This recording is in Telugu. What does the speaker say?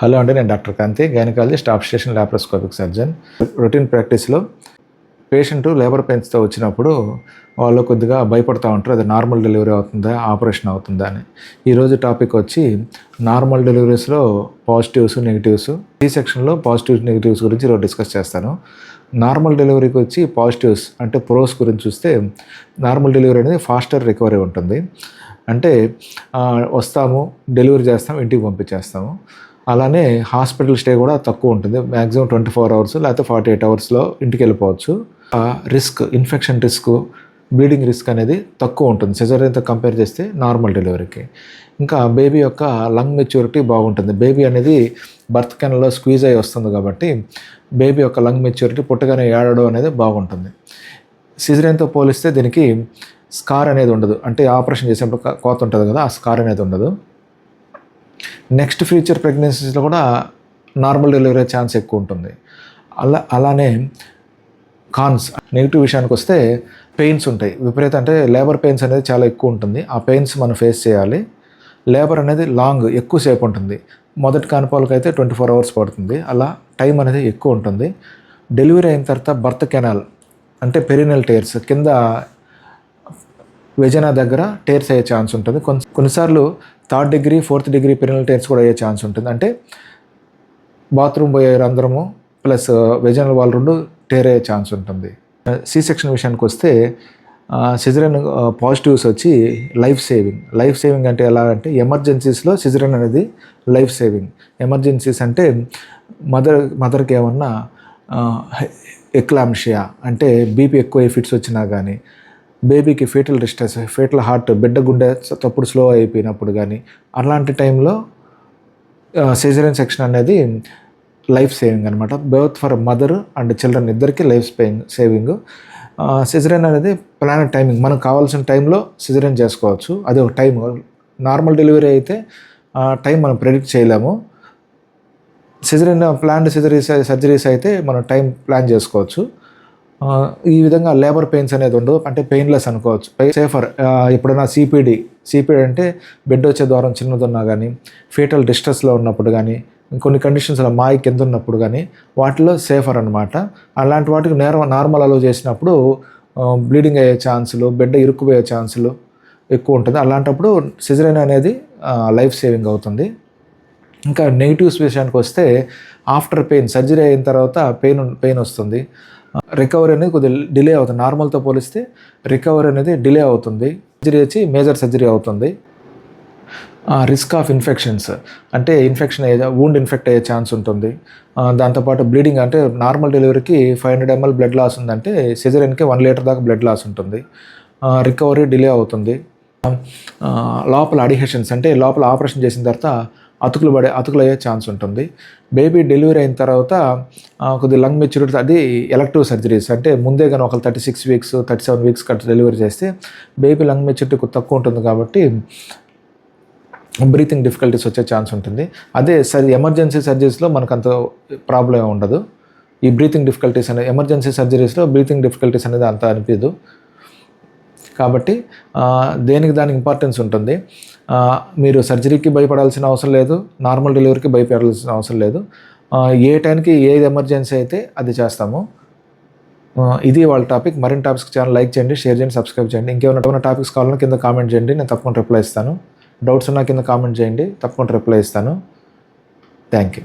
హలో అండి, నేను doctor Kanti, gynaecologist, obstetrician laparoscopic surgeon. Routine ప్రాక్టీస్లో పేషెంట్ లేబర్ పెయిన్స్తో వచ్చినప్పుడు వాళ్ళు కొద్దిగా భయపడుతూ ఉంటారు. అది నార్మల్ డెలివరీ అవుతుందా, ఆపరేషన్ అవుతుందా అని. ఈరోజు టాపిక్ వచ్చి నార్మల్ డెలివరీస్లో పాజిటివ్స్, నెగిటివ్స్, సి సెక్షన్లో పాజిటివ్స్, నెగిటివ్స్ గురించి ఈరోజు డిస్కస్ చేస్తాను. నార్మల్ డెలివరీకి వచ్చి పాజిటివ్స్ అంటే ప్రోస్ గురించి చూస్తే, నార్మల్ డెలివరీ అనేది ఫాస్టర్ రికవరీ ఉంటుంది. అంటే వస్తాము, డెలివరీ చేస్తాము, ఇంటికి పంపించేస్తాము. అలానే హాస్పిటల్ స్టే కూడా తక్కువ ఉంటుంది. మ్యాక్సిమం 24 అవర్స్ లేకపోతే 48 అవర్స్లో ఇంటికి వెళ్ళిపోవచ్చు. Risk, infection risk, bleeding risk అనేది తక్కువ ఉంటుంది సిజేరియన్తో కంపేర్ చేస్తే నార్మల్ డెలివరీకి. ఇంకా బేబీ యొక్క లంగ్ మెచ్యూరిటీ బాగుంటుంది. బేబీ అనేది బర్త్ కెనాల్లో స్క్వీజ్ అయ్యి వస్తుంది కాబట్టి బేబీ యొక్క లంగ్ మెచ్యూరిటీ పుట్టగానే ఏడడం అనేది బాగుంటుంది. సిజేరియన్తో పోలిస్తే దీనికి స్కార్ అనేది ఉండదు. అంటే ఆపరేషన్ చేసేప్పుడు కోత ఉంటుంది కదా, ఆ స్కార్ అనేది ఉండదు. నెక్స్ట్ ఫ్యూచర్ ప్రెగ్నెన్సీస్లో కూడా నార్మల్ డెలివరీ ఛాన్స్ ఎక్కువ ఉంటుంది. అలానే కాన్స్, నెగిటివ్ విషయానికి వస్తే పెయిన్స్ ఉంటాయి విపరీత. అంటే లేబర్ పెయిన్స్ అనేది చాలా ఎక్కువ ఉంటుంది. ఆ పెయిన్స్ మనం ఫేస్ చేయాలి. లేబర్ అనేది లాంగ్, ఎక్కువసేపు ఉంటుంది. మొదటి కాన్పాలకైతే 24 అవర్స్ పడుతుంది. అలా టైం అనేది ఎక్కువ ఉంటుంది. డెలివరీ అయిన తర్వాత బర్త్ కెనాల్ అంటే పెరినల్ టేర్స్, కింద వెజనా దగ్గర టేర్స్ అయ్యే ఛాన్స్ ఉంటుంది. కొన్నిసార్లు 3rd degree 4th degree పెరినల్ tears కూడా అయ్యే ఛాన్స్ ఉంటుంది. అంటే బాత్రూమ్ పోయే రంధ్రము ప్లస్ వెజనల్ వాల్ రెండు టేర్ అయ్యే ఛాన్స్ ఉంటుంది. సి సెక్షన్ విషయానికి వస్తే సిజరన్ పాజిటివ్స్ వచ్చి లైఫ్ సేవింగ్. లైఫ్ సేవింగ్ అంటే ఎలా అంటే ఎమర్జెన్సీస్లో సిజరన్ అనేది లైఫ్ సేవింగ్. ఎమర్జెన్సీస్ అంటే మదర్కి ఏమన్నా ఎక్లాంషియా అంటే బీపీ ఎక్కువ ఫిట్స్ వచ్చినా కానీ, బేబీకి ఫీటల్ డిస్ట్రెస్, ఫీటల్ హార్ట్, బిడ్డ గుండె తప్పుడు స్లో అయిపోయినప్పుడు కానీ, అలాంటి టైంలో సిజేరియన్ సెక్షన్ అనేది లైఫ్ సేవింగ్ అనమాట. Both for mother and children ఇద్దరికి లైఫ్ సేవింగ్. సిజేరియన్ అనేది ప్లాన్ టైమింగ్, మనకు కావాల్సిన టైంలో సిజేరియన్ చేసుకోవచ్చు. అది ఒక టైం. నార్మల్ డెలివరీ అయితే టైం మనం ప్రెడిక్ట్ చేయలేము. సిజేరియన్ ప్లాన్డ్ సర్జరీస్ అయితే మనం టైం ప్లాన్ చేసుకోవచ్చు. ఈ విధంగా లేబర్ పెయిన్స్ అనేది ఉండవు. అంటే పెయిన్లెస్ అనుకోవచ్చు. సేఫర్. ఎప్పుడైనా సిపిడి అంటే బెడ్ వచ్చే ద్వారం చిన్నదున్నా కానీ, ఫీటల్ డిస్ట్రెస్లో ఉన్నప్పుడు కానీ, కొన్ని కండిషన్స్లో మాయి కింద ఉన్నప్పుడు కానీ వాటిలో సేఫర్ అనమాట. అలాంటి వాటికి నార్మల్ అలో చేసినప్పుడు బ్లీడింగ్ అయ్యే ఛాన్సులు, బెడ్ ఇరుక్కుపోయే ఛాన్సులు ఎక్కువ ఉంటుంది. అలాంటప్పుడు సిజేరియన్ అనేది లైఫ్ సేవింగ్ అవుతుంది. ఇంకా నెగిటివ్స్ విషయానికి వస్తే ఆఫ్టర్ పెయిన్, సర్జరీ అయిన తర్వాత పెయిన్ వస్తుంది. రికవరీ అనేది కొద్దిగా డిలే అవుతుంది. నార్మల్తో పోలిస్తే రికవరీ అనేది డిలే అవుతుంది. సర్జరీ వచ్చి మేజర్ సర్జరీ అవుతుంది. రిస్క్ ఆఫ్ ఇన్ఫెక్షన్స్ అంటే వూండ్ ఇన్ఫెక్ట్ అయ్యే ఛాన్స్ ఉంటుంది. దాంతోపాటు బ్లీడింగ్ అంటే నార్మల్ డెలివరీకి 500 ml బ్లడ్ లాస్ ఉందంటే సిజేరియన్కి 1 లీటర్ దాకా బ్లడ్ లాస్ ఉంటుంది. రికవరీ డిలే అవుతుంది. లోపల అడిహెషన్స్ అంటే లోపల ఆపరేషన్ చేసిన తర్వాత అతుకులు అయ్యే ఛాన్స్ ఉంటుంది. బేబీ డెలివరీ అయిన తర్వాత కొద్దిగా లంగ్ మెచ్యూరిటీ, అది ఎలక్టివ్ సర్జరీస్. అంటే ముందే కానీ ఒక 36 వీక్స్ 37 వీక్స్ డెలివరీ చేస్తే బేబీ లంగ్ మెచ్యూరిటీ తక్కువ ఉంటుంది కాబట్టి బ్రీతింగ్ డిఫికల్టీస్ వచ్చే ఛాన్స్ ఉంటుంది. అదే ఎమర్జెన్సీ సర్జరీస్లో మనకు అంత ప్రాబ్లం ఉండదు. ఈ బ్రీతింగ్ డిఫికల్టీస్ అనేది ఎమర్జెన్సీ సర్జరీస్లో బ్రీతింగ్ డిఫికల్టీస్ అనేది అంత అనిపించదు. కాబట్టి దానికి ఇంపార్టెన్స్ ఉంటుంది. మీరు సర్జరీకి భయపడాల్సిన అవసరం లేదు, నార్మల్ డెలివరీకి భయపడాల్సిన అవసరం లేదు. ఏ టైంకి ఏది ఎమర్జెన్సీ అయితే అది చేస్తాము. ఇది వాళ్ళ టాపిక్. మరిన్ని టాపిక్స్ ఛానల్ లైక్ చేయండి, షేర్ చేయండి, సబ్స్క్రైబ్ చేయండి. ఇంకేమైనా టాపిక్స్ కావాలన్నా కింద కామెంట్ చేయండి, నేను తప్పకుండా రిప్లై ఇస్తాను. డౌట్స్ ఉన్నా కింద కామెంట్ చేయండి, తప్పకుండా రిప్లై ఇస్తాను. Thank you.